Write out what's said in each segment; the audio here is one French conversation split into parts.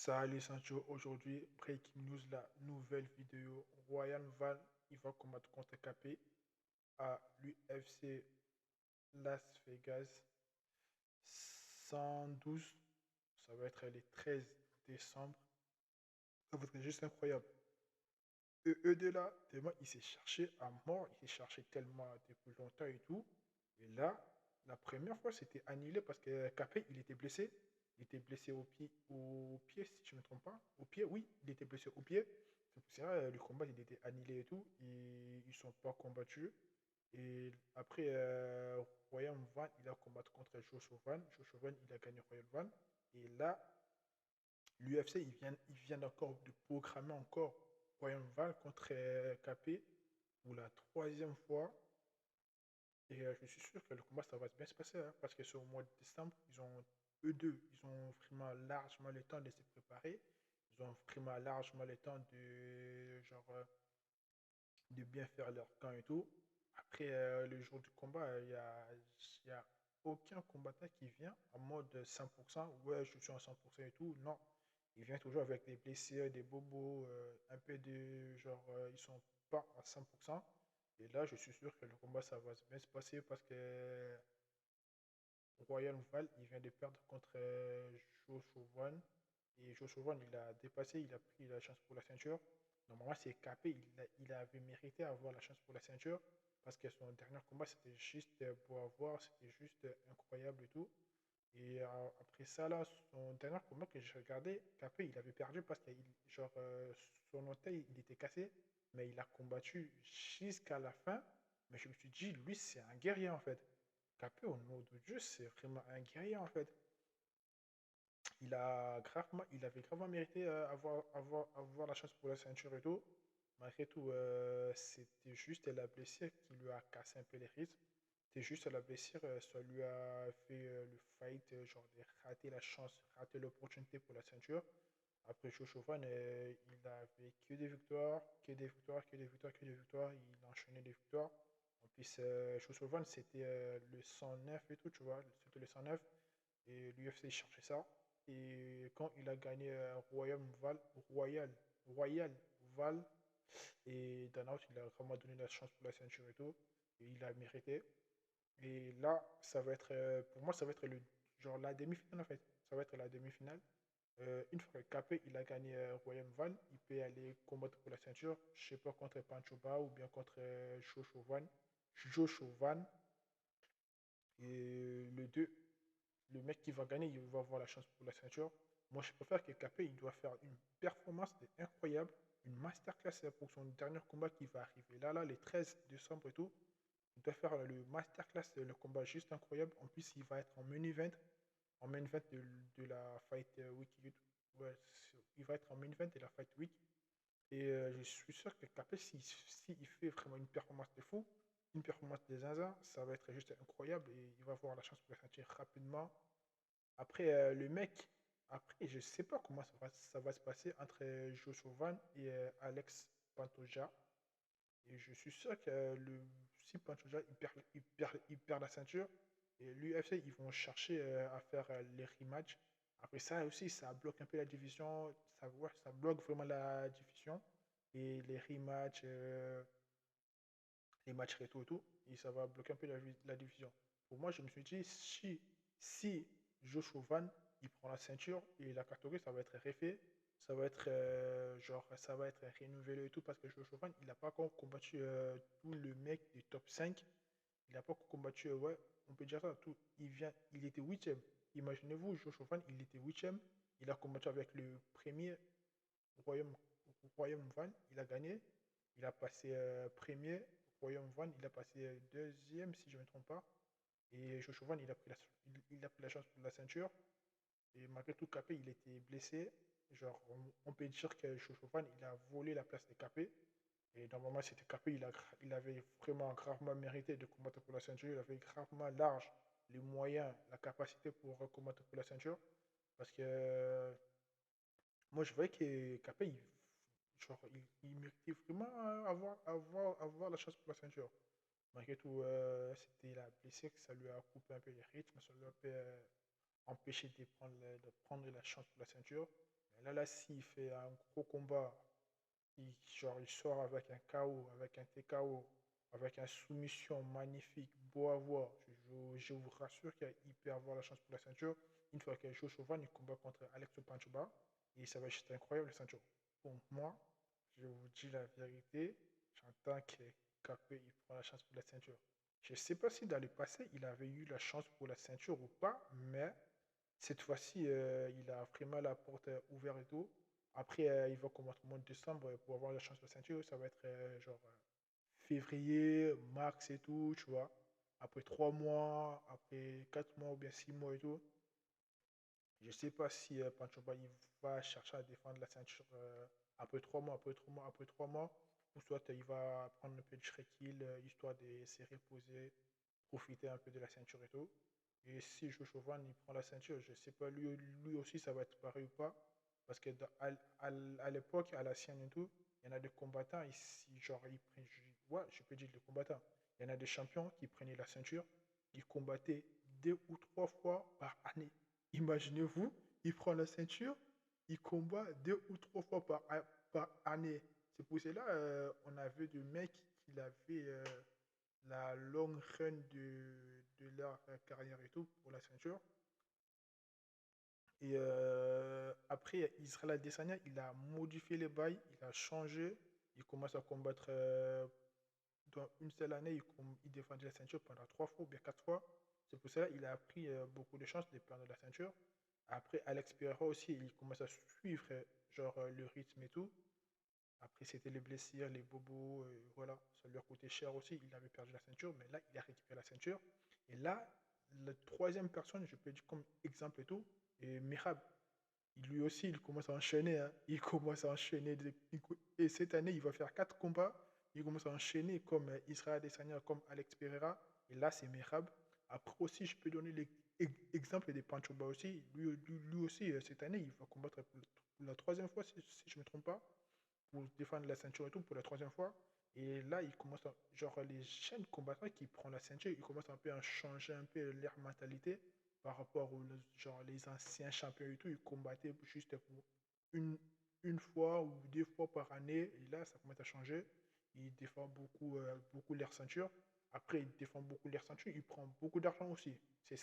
Salut Sancho, aujourd'hui, breaking news, la nouvelle vidéo. Ryan Val, il va combattre contre KP à l'UFC Las Vegas 112. Ça va être le 13 décembre. Ça va être juste incroyable. Eux deux là, tellement il s'est cherché à mort, il s'est cherché tellement depuis longtemps et tout. Et là, la première fois, c'était annulé parce que KP, il était blessé. Il était blessé au pied, si je ne me trompe pas. Au pied, oui, il était blessé au pied. C'est pour ça le combat, il était annulé et tout. Ils ne sont pas combattus. Et après, Ryan Van, il a combattu contre Joshua Van. Joshua Van, il a gagné Ryan Van. Et là, l'UFC, ils viennent encore de programmer encore Ryan Van contre KP pour la troisième fois. Et je suis sûr que le combat, ça va bien se passer, hein, parce que c'est au mois de décembre, eux deux, ils ont vraiment largement le temps de se préparer. Ils ont vraiment largement le temps de bien faire leur camp et tout. Après, le jour du combat, il y a aucun combattant qui vient en mode 100%. Ouais, je suis à 100% et tout. Non, il vient toujours avec des blessures, des bobos, un peu de ils sont pas à 100%. Et là, je suis sûr que le combat, ça va bien se passer parce que Royal Val, il vient de perdre contre Joe Chauvin. Et Joe Chauvin, il a dépassé, il a pris la chance pour la ceinture. Normalement, c'est capé, il avait mérité d'avoir la chance pour la ceinture parce que son dernier combat, c'était juste pour avoir, c'était juste incroyable et tout. Et après ça, là, son dernier combat que j'ai regardé, Capé, il avait perdu parce que son orteil, il était cassé, mais il a combattu jusqu'à la fin. Mais je me suis dit, lui, c'est un guerrier en fait. Capé, au nom de Dieu, c'est vraiment un guerrier en fait. Il avait gravement mérité avoir la chance pour la ceinture et tout. Malgré tout, c'était juste la blessure qui lui a cassé un peu les rythmes. C'était juste la blessure, ça lui a fait le fight, de rater la chance, rater l'opportunité pour la ceinture. Après Shoshofan, il avait que des victoires, que des victoires, que des victoires, que des victoires. Il enchaînait des victoires. En plus, Shoshofan, c'était le 109 et tout, tu vois. C'était le 109. Et l'UFC cherchait ça. Et quand il a gagné Royal Val, et Danaut, il a vraiment donné la chance pour la ceinture et tout. Et il a mérité. Et là, pour moi, ça va être la demi-finale en fait. Ça va être la demi-finale. Une fois que Capé, il a gagné Royal Val, il peut aller combattre pour la ceinture. Je sais pas contre Panchoba ou bien contre Joshua Van. Et le mec qui va gagner, il va avoir la chance pour la ceinture. Moi, je préfère que Capé, il doit faire une performance incroyable, une masterclass pour son dernier combat qui va arriver. Là, le 13 décembre et tout, il doit faire le masterclass, le combat juste incroyable. En plus, il va être en main event de la Fight Week. Ouais, il va être en main event de la Fight Week. Et je suis sûr que Capé, si il fait vraiment une performance de fou, une performance de zinzin, ça va être juste incroyable et il va avoir la chance pour la sentir rapidement. Après, le mec, après, je sais pas comment ça va se passer entre Joshua Van et Alex Pantoja. Et je suis sûr que si Pantoja il perd la ceinture, et l'UFC, ils vont chercher à faire les rematchs. Après ça aussi, ça bloque un peu la division. Ouais, ça bloque vraiment la division. Et les rematchs, les matchs rétro et tout. Et ça va bloquer un peu la division. Pour moi, je me suis dit, si Joshua Van, il prend la ceinture et la catégorie, ça va être refait. Ça va être renouvelé et tout parce que Joshua Van, il n'a pas encore combattu tout le mec du top 5. Il n'a pas encore combattu, ouais, on peut dire ça, tout. Il était huitième. Imaginez-vous, Joshua Van, il était huitième. Il a combattu avec le premier Royaume, Royaume Van, il a gagné. Il a passé premier. Royaume Van, il a passé deuxième, si je ne me trompe pas. Et Joshua Van, il a pris la chance pour la ceinture. Et malgré tout, Capé, il était blessé. On peut dire que Joshua Van, il a volé la place de Capé. Et normalement, c'était Capé, il avait vraiment gravement mérité de combattre pour la ceinture. Il avait gravement large les moyens, la capacité pour combattre pour la ceinture. Parce que moi, je voyais que Capé, il méritait vraiment avoir la chance pour la ceinture. Malgré tout, c'était la blessure que ça lui a coupé un peu les rythmes, ça lui a un peu empêché de prendre la chance pour la ceinture. Là, s'il fait un gros combat, il sort avec un KO, avec un TKO, avec une soumission magnifique, beau à voir. Je vous rassure qu'il peut avoir la chance pour la ceinture. Une fois que Joe Chauvin, il combat contre Alex Panchuba, et ça va être juste incroyable la ceinture. Pour moi, je vous dis la vérité, j'entends que KP il prend la chance pour la ceinture. Je ne sais pas si dans le passé, il avait eu la chance pour la ceinture ou pas, mais cette fois-ci, il a vraiment la porte ouverte et tout. Après, il va commencer au mois de décembre pour avoir la chance de la ceinture. Ça va être février, mars et tout, tu vois. Après 3 mois, après 4 mois ou bien 6 mois et tout. Je ne sais pas si Panchoba il va chercher à défendre la ceinture après 3 mois, après 3 mois, après 3 mois. Ou soit il va prendre un peu de Shrekil, histoire de se reposer, profiter un peu de la ceinture et tout. Et si Joshua il prend la ceinture, je ne sais pas, lui aussi, ça va être pareil ou pas. Parce que à l'époque, à la sienne et tout, il y en a des combattants ici, genre, ils prennent, ouais, je peux dire des combattants. Il y en a des champions qui prenaient la ceinture, ils combattaient 2 ou 3 fois par année. Imaginez-vous, il prend la ceinture, il combat 2 ou 3 fois par année. C'est pour cela on a vu des mecs qui avaient la longue run de leur carrière et tout pour la ceinture. Et après, Israël Adesanya, il a modifié les bails, il a changé. Il commence à combattre dans une seule année, il défendait la ceinture pendant 3 fois ou bien 4 fois. C'est pour cela qu'il a pris beaucoup de chances de perdre la ceinture. Après, Alex Pereira aussi, il commence à suivre le rythme et tout. Après, c'était les blessures, les bobos, voilà, ça lui a coûté cher aussi. Il avait perdu la ceinture, mais là, il a récupéré la ceinture. Et là, la troisième personne, je peux dire comme exemple et tout, et Merab. Lui aussi, il commence à enchaîner, hein. Il commence à enchaîner. Et cette année, il va faire 4 combats. Il commence à enchaîner comme Israël Adesanya, comme Alex Pereira. Et là, c'est Merab. Après aussi, je peux donner l'exemple de Panchoba aussi. Lui aussi, cette année, il va combattre pour la troisième fois, si je ne me trompe pas, pour défendre la ceinture et tout, pour la troisième fois. Et là, il commence à, genre, les jeunes combattants qui prennent la ceinture, ils commencent un peu à changer un peu leur mentalité par rapport aux genre, les anciens champions et tout. Ils combattaient juste pour une, une fois ou 2 fois par année. Et là, ça commence à changer. Ils défendent beaucoup leur ceinture. Après, ils défendent beaucoup leur ceinture. Ils prennent beaucoup d'argent aussi. C'est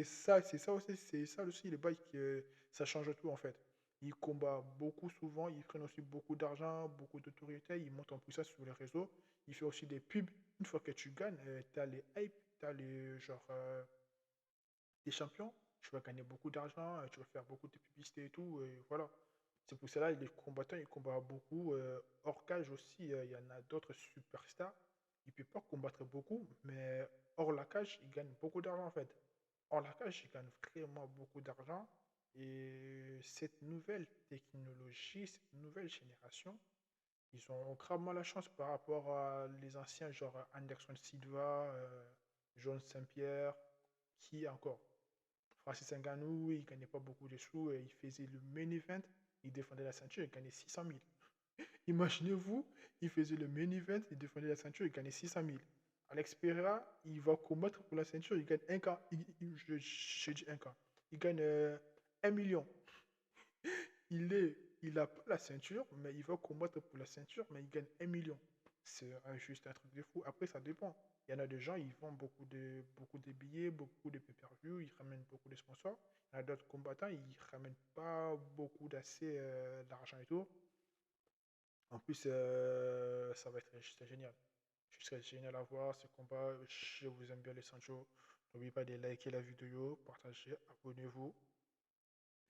ça aussi les bails que ça change tout en fait. Ils combattent beaucoup souvent, ils prennent aussi beaucoup d'argent, beaucoup d'autorité, ils montent en puissance sur les réseaux. Ils font aussi des pubs. Une fois que tu gagnes, tu as les hype, tu as les des champions, tu vas gagner beaucoup d'argent, tu vas faire beaucoup de publicité et tout, et voilà. C'est pour cela que les combattants, ils combattent beaucoup. Hors cage aussi, il y en a d'autres superstars. Ils ne peuvent pas combattre beaucoup, mais hors la cage, ils gagnent beaucoup d'argent en fait. Hors la cage, ils gagnent vraiment beaucoup d'argent. Et cette nouvelle technologie, cette nouvelle génération, ils ont gravement la chance par rapport à les anciens, genre Anderson Silva, John Saint-Pierre, qui encore? Francis Ngannou, il ne gagnait pas beaucoup de sous, il faisait le main event, il défendait la ceinture, il gagnait 600 000. Imaginez-vous, il faisait le main event, il défendait la ceinture, il gagnait 600 000. Alex Pereira, il va combattre pour la ceinture, il gagne un cas. Je dis un cas. Il gagne 1 million. Il n'a pas la ceinture, mais il va combattre pour la ceinture, mais il gagne 1 million. C'est juste un truc de fou. Après, ça dépend. Il y en a des gens, ils vendent beaucoup de billets, beaucoup de pay-per-view, ils ramènent beaucoup de sponsors. Il y en a d'autres combattants, ils ne ramènent pas beaucoup d'assez d'argent et tout. En plus, ça va être juste génial. Ce génial à voir, ce combat. Je vous aime bien les Sancho. N'oubliez pas de liker la vidéo, partager, abonnez-vous.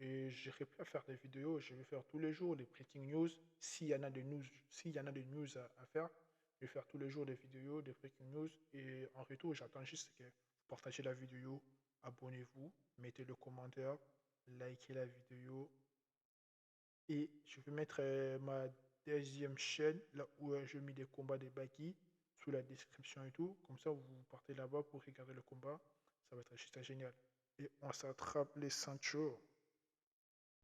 Et j'irai plus à faire des vidéos, je vais faire tous les jours des breaking news. S'il y en a des news à faire, je vais faire tous les jours des vidéos, des breaking news. Et en retour, j'attends juste que vous partagez la vidéo, abonnez-vous, mettez le commentaire, likez la vidéo. Et je vais mettre ma deuxième chaîne, là où je mets des combats des Baki, sous la description et tout. Comme ça, vous partez là-bas pour regarder le combat. Ça va être juste génial. Et on s'attrape les ceintures.